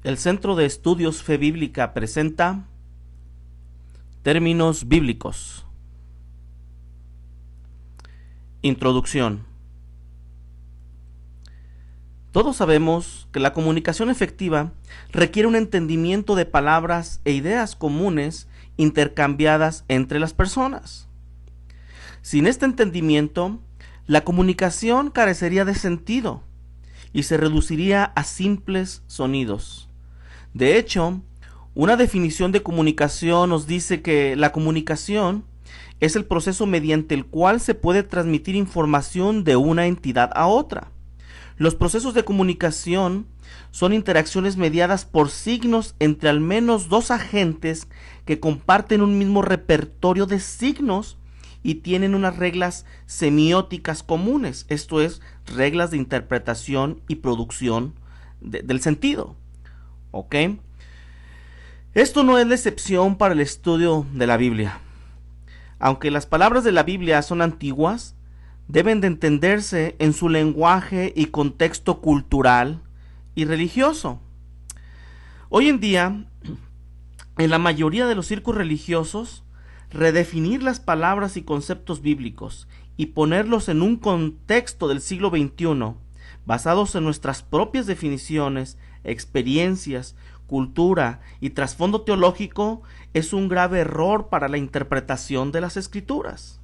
El Centro de Estudios Fe Bíblica presenta Términos Bíblicos. Introducción. Todos sabemos que la comunicación efectiva requiere un entendimiento de palabras e ideas comunes intercambiadas entre las personas. Sin este entendimiento, la comunicación carecería de sentido y se reduciría a simples sonidos. De hecho, una definición de comunicación nos dice que la comunicación es el proceso mediante el cual se puede transmitir información de una entidad a otra. Los procesos de comunicación son interacciones mediadas por signos entre al menos dos agentes que comparten un mismo repertorio de signos y tienen unas reglas semióticas comunes, esto es, reglas de interpretación y producción del sentido. ¿Ok? Esto no es la excepción para el estudio de la Biblia. Aunque las palabras de la Biblia son antiguas, deben de entenderse en su lenguaje y contexto cultural y religioso. Hoy en día, en la mayoría de los círculos religiosos, redefinir las palabras y conceptos bíblicos y ponerlos en un contexto del siglo XXI, basados en nuestras propias definiciones, experiencias, cultura y trasfondo teológico, es un grave error para la interpretación de las Escrituras.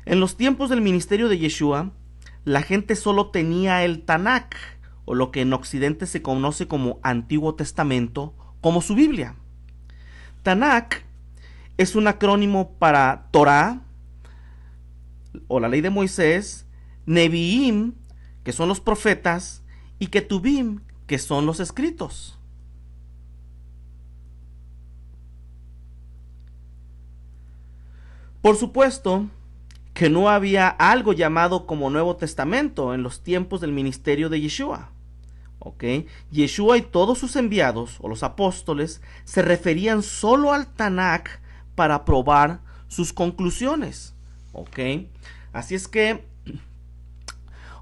En los tiempos del ministerio de Yeshua, la gente solo tenía el Tanakh, o lo que en Occidente se conoce como Antiguo Testamento, como su Biblia. Tanakh es un acrónimo para Torah, o la ley de Moisés, Neviim, que son los profetas, y Ketubim, que son los escritos. Por supuesto que no había algo llamado como Nuevo Testamento en los tiempos del ministerio de Yeshua. Yeshua y todos sus enviados, o los apóstoles, se referían solo al Tanakh para probar sus conclusiones. Así es que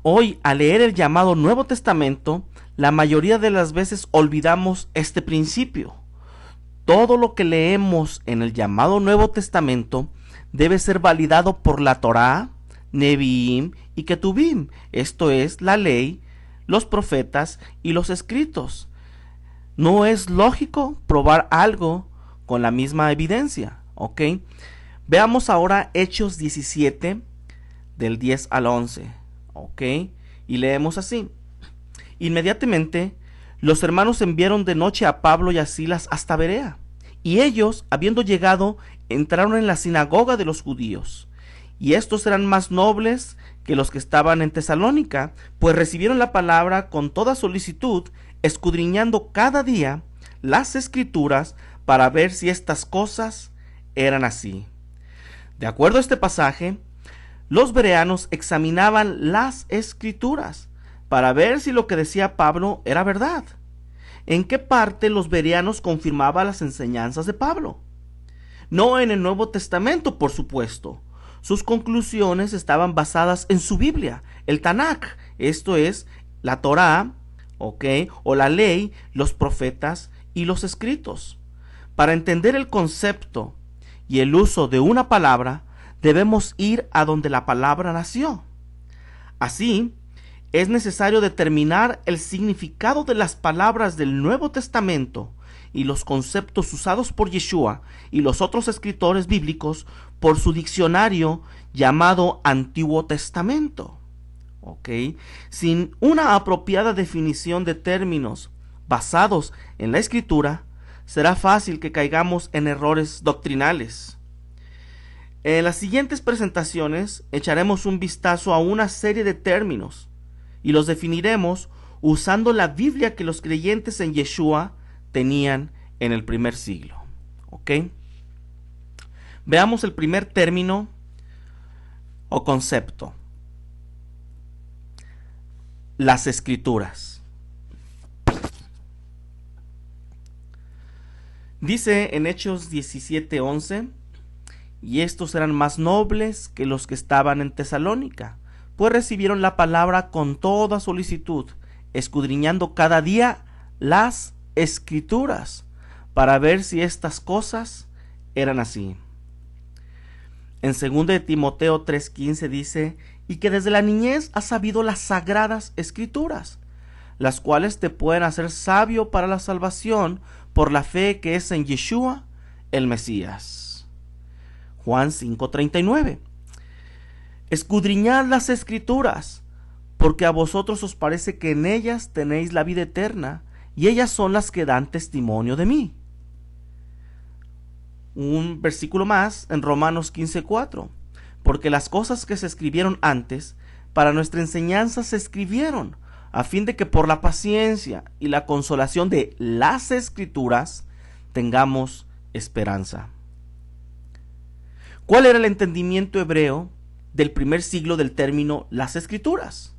hoy, al leer el llamado Nuevo Testamento, la mayoría de las veces olvidamos este principio. Todo lo que leemos en el llamado Nuevo Testamento debe ser validado por la Torá, Neviim y Ketubim, esto es, la ley, los profetas y los escritos. No es lógico probar algo con la misma evidencia. Veamos ahora Hechos 17, del 10 al 11. Y leemos así. Inmediatamente, los hermanos enviaron de noche a Pablo y a Silas hasta Berea. Y ellos, habiendo llegado, entraron en la sinagoga de los judíos. Y estos eran más nobles que los que estaban en Tesalónica, pues recibieron la palabra con toda solicitud, escudriñando cada día las Escrituras para ver si estas cosas eran así. De acuerdo a este pasaje, los bereanos examinaban las Escrituras para ver si lo que decía Pablo era verdad. ¿En qué parte los bereanos confirmaban las enseñanzas de Pablo? No en el Nuevo Testamento, por supuesto. Sus conclusiones estaban basadas en su Biblia, el Tanakh, esto es, la Torá, o la ley, los profetas y los escritos. Para entender el concepto y el uso de una palabra, debemos ir a donde la palabra nació. Así, es necesario determinar el significado de las palabras del Nuevo Testamento y los conceptos usados por Yeshua y los otros escritores bíblicos por su diccionario llamado Antiguo Testamento. Sin una apropiada definición de términos basados en la Escritura, será fácil que caigamos en errores doctrinales. En las siguientes presentaciones echaremos un vistazo a una serie de términos y los definiremos usando la Biblia que los creyentes en Yeshua tenían en el primer siglo. Veamos el primer término o concepto: las Escrituras. Dice en Hechos 17:11: y estos eran más nobles que los que estaban en Tesalónica, pues recibieron la palabra con toda solicitud, escudriñando cada día las Escrituras, para ver si estas cosas eran así. En 2 de Timoteo 3:15 dice, y que desde la niñez has sabido las sagradas Escrituras, las cuales te pueden hacer sabio para la salvación por la fe que es en Yeshua, el Mesías. Juan 5:39. Escudriñad las Escrituras, porque a vosotros os parece que en ellas tenéis la vida eterna, y ellas son las que dan testimonio de mí. Un versículo más en Romanos 15:4. Porque las cosas que se escribieron antes, para nuestra enseñanza se escribieron, a fin de que por la paciencia y la consolación de las Escrituras tengamos esperanza. ¿Cuál era el entendimiento hebreo del primer siglo del término las Escrituras?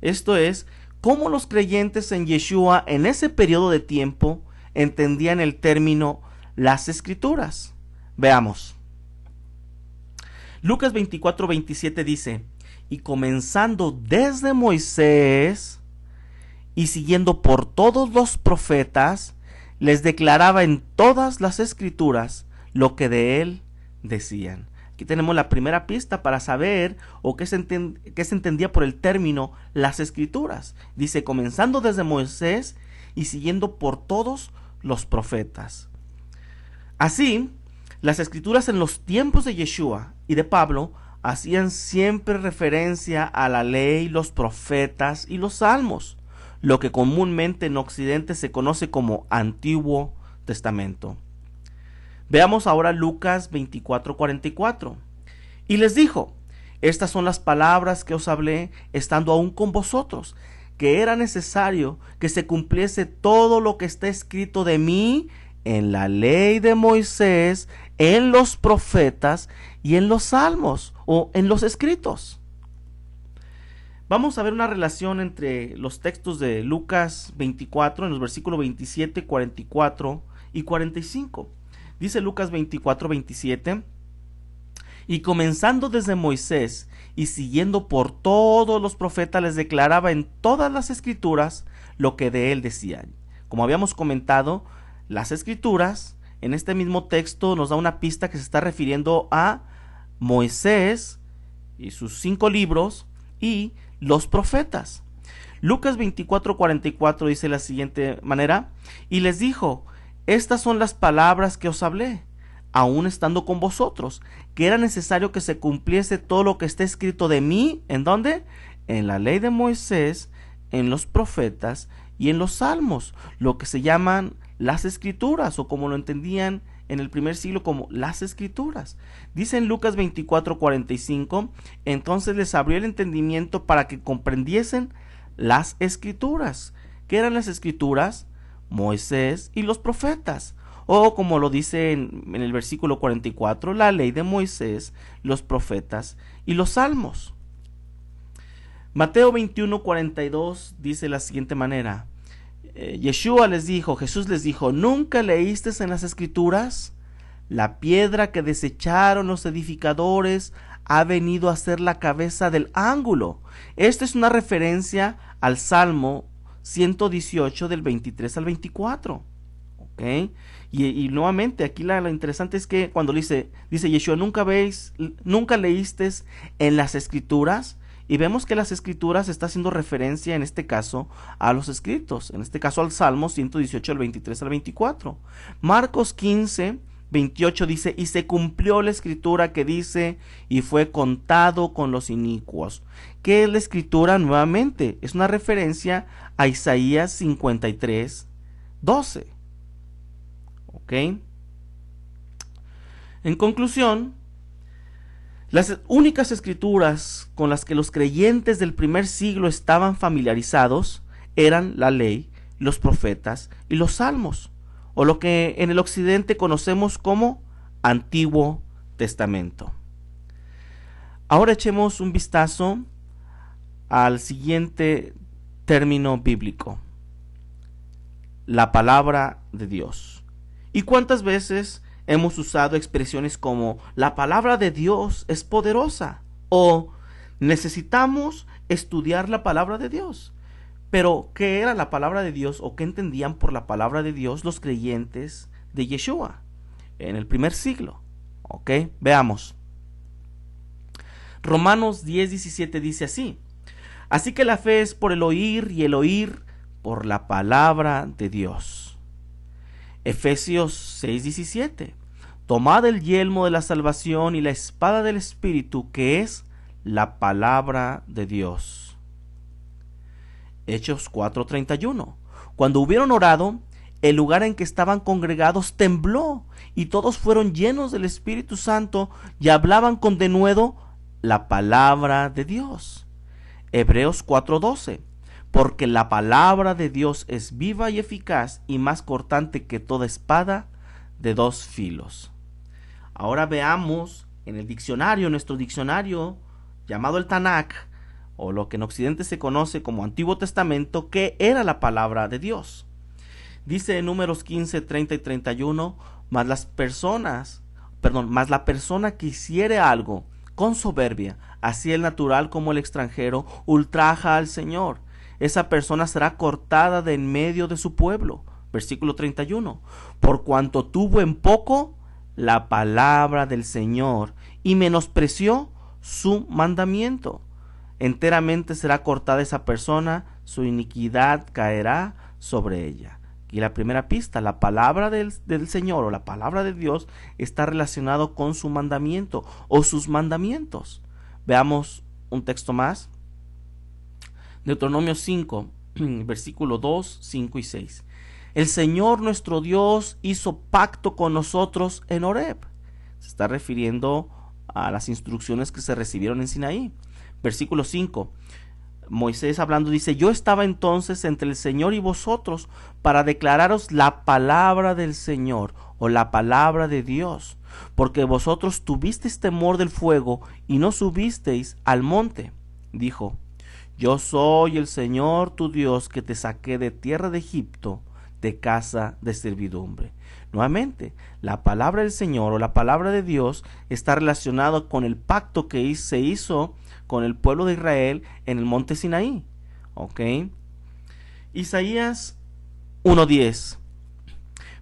Esto es, cómo los creyentes en Yeshua en ese periodo de tiempo entendían el término las Escrituras. Veamos. Lucas 24:27 dice, y comenzando desde Moisés y siguiendo por todos los profetas, les declaraba en todas las Escrituras lo que de él decían. Aquí tenemos la primera pista para saber o qué se entendía por el término las Escrituras. Dice, comenzando desde Moisés y siguiendo por todos los profetas. Así, las Escrituras en los tiempos de Yeshua y de Pablo hacían siempre referencia a la ley, los profetas y los salmos, lo que comúnmente en Occidente se conoce como Antiguo Testamento. Veamos ahora Lucas 24:44. Y les dijo, estas son las palabras que os hablé estando aún con vosotros, que era necesario que se cumpliese todo lo que está escrito de mí en la ley de Moisés, en los profetas y en los salmos o en los escritos. Vamos a ver una relación entre los textos de Lucas 24 en los versículos 27, 44 y 45. Dice Lucas 24:27, y comenzando desde Moisés y siguiendo por todos los profetas les declaraba en todas las Escrituras lo que de él decían. Como habíamos comentado, las Escrituras en este mismo texto nos da una pista que se está refiriendo a Moisés y sus 5 libros y los profetas. Lucas 24:44 dice de la siguiente manera, y les dijo, estas son las palabras que os hablé, aún estando con vosotros, que era necesario que se cumpliese todo lo que está escrito de mí, ¿en dónde? En la ley de Moisés, en los profetas y en los salmos, lo que se llaman las Escrituras, o como lo entendían en el primer siglo como las Escrituras. Dice en Lucas 24:45, entonces les abrió el entendimiento para que comprendiesen las Escrituras. ¿Qué eran las Escrituras? Moisés y los profetas, o como lo dice en el versículo 44, la ley de Moisés, los profetas y los salmos. Mateo 21:42 dice de la siguiente manera, Jesús les dijo, ¿nunca leíste en las Escrituras? La piedra que desecharon los edificadores ha venido a ser la cabeza del ángulo. Esta es una referencia al Salmo 118 del 23 al 24. ¿Ok? Y nuevamente aquí lo interesante es que cuando dice Yeshua, ¿nunca leíste en las Escrituras? Y vemos que las Escrituras está haciendo referencia en este caso a los escritos, en este caso al Salmo 118 del 23 al 24. Marcos 15:28 dice, y se cumplió la Escritura que dice, y fue contado con los inicuos. ¿Qué es la Escritura? Nuevamente, es una referencia a Isaías 53:12. ¿Ok? En conclusión, las únicas escrituras con las que los creyentes del primer siglo estaban familiarizados eran la ley, los profetas y los salmos, o lo que en el occidente conocemos como Antiguo Testamento. Ahora echemos un vistazo al siguiente término bíblico: la palabra de Dios. ¿Y cuántas veces hemos usado expresiones como la palabra de Dios es poderosa o necesitamos estudiar la palabra de Dios? Pero, ¿qué era la palabra de Dios o qué entendían por la palabra de Dios los creyentes de Yeshua en el primer siglo? Ok, veamos. Romanos 10:17 dice así: así que la fe es por el oír y el oír por la palabra de Dios. Efesios 6:17: tomad el yelmo de la salvación y la espada del Espíritu, que es la palabra de Dios. Hechos 4:31: cuando hubieron orado, el lugar en que estaban congregados tembló, y todos fueron llenos del Espíritu Santo y hablaban con denuedo la palabra de Dios. Hebreos 4:12: porque la palabra de Dios es viva y eficaz y más cortante que toda espada de dos filos. Ahora veamos en el diccionario, nuestro diccionario llamado el Tanakh, o lo que en Occidente se conoce como Antiguo Testamento, qué era la palabra de Dios. Dice en Números 15, 30 y 31: mas la persona que hiciere algo con soberbia, así el natural como el extranjero, ultraja al Señor, esa persona será cortada de en medio de su pueblo. Versículo 31: por cuanto tuvo en poco la palabra del Señor y menospreció su mandamiento, enteramente será cortada esa persona, su iniquidad caerá sobre ella. Y la primera pista, la palabra del Señor o la palabra de Dios está relacionado con su mandamiento o sus mandamientos. Veamos un texto más. Deuteronomio 5, versículo 2, 5 y 6. El Señor nuestro Dios hizo pacto con nosotros en Horeb. Se está refiriendo a las instrucciones que se recibieron en Sinaí. Versículo 5. Moisés hablando dice: yo estaba entonces entre el Señor y vosotros para declararos la palabra del Señor o la palabra de Dios, porque vosotros tuvisteis temor del fuego y no subisteis al monte. Dijo: yo soy el Señor tu Dios, que te saqué de tierra de Egipto, de casa de servidumbre. Nuevamente, la palabra del Señor o la palabra de Dios está relacionado con el pacto que se hizo con el pueblo de Israel en el monte Sinaí. ¿Ok? Isaías 1:10: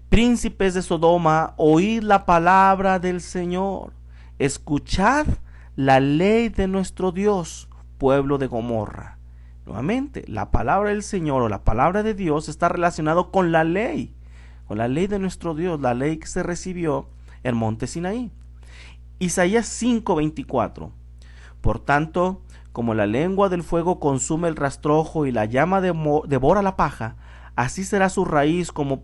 príncipes de Sodoma, oíd la palabra del Señor, escuchad la ley de nuestro Dios, pueblo de Gomorra. Nuevamente, la palabra del Señor o la palabra de Dios está relacionado con la ley de nuestro Dios, la ley que se recibió en el monte Sinaí. Isaías 5:24: por tanto, como la lengua del fuego consume el rastrojo y la llama devora la paja, así será su raíz como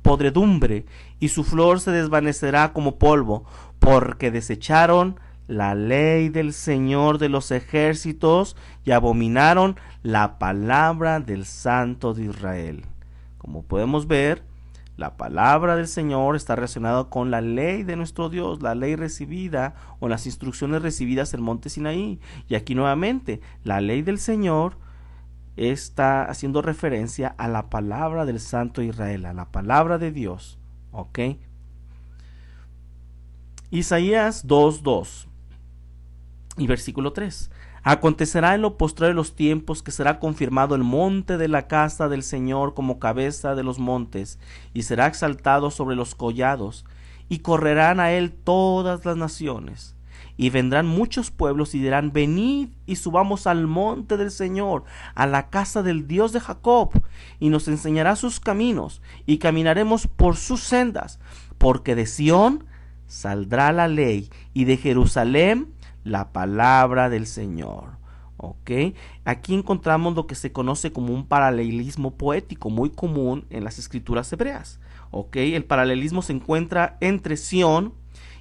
podredumbre y su flor se desvanecerá como polvo, porque desecharon la ley del Señor de los ejércitos y abominaron la palabra del Santo de Israel. Como podemos ver, la palabra del Señor está relacionada con la ley de nuestro Dios, la ley recibida o las instrucciones recibidas en el monte Sinaí. Y aquí nuevamente, la ley del Señor está haciendo referencia a la palabra del Santo de Israel, a la palabra de Dios. ¿Ok? Isaías 2:2 y versículo 3: acontecerá en lo postrero de los tiempos que será confirmado el monte de la casa del Señor como cabeza de los montes, y será exaltado sobre los collados, y correrán a él todas las naciones. Y vendrán muchos pueblos y dirán: venid y subamos al monte del Señor, a la casa del Dios de Jacob, y nos enseñará sus caminos, y caminaremos por sus sendas, porque de Sión saldrá la ley, y de Jerusalén la palabra del Señor. ¿Ok? Aquí encontramos lo que se conoce como un paralelismo poético muy común en las escrituras hebreas. ¿Ok? El paralelismo se encuentra entre Sión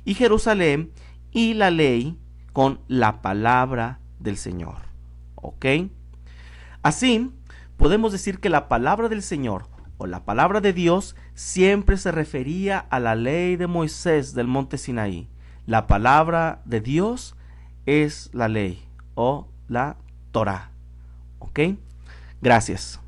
y Jerusalén y la ley con la palabra del Señor. ¿Ok? Así, podemos decir que la palabra del Señor o la palabra de Dios siempre se refería a la ley de Moisés del monte Sinaí. La palabra de Dios es la ley o la Torá. ¿Ok? Gracias.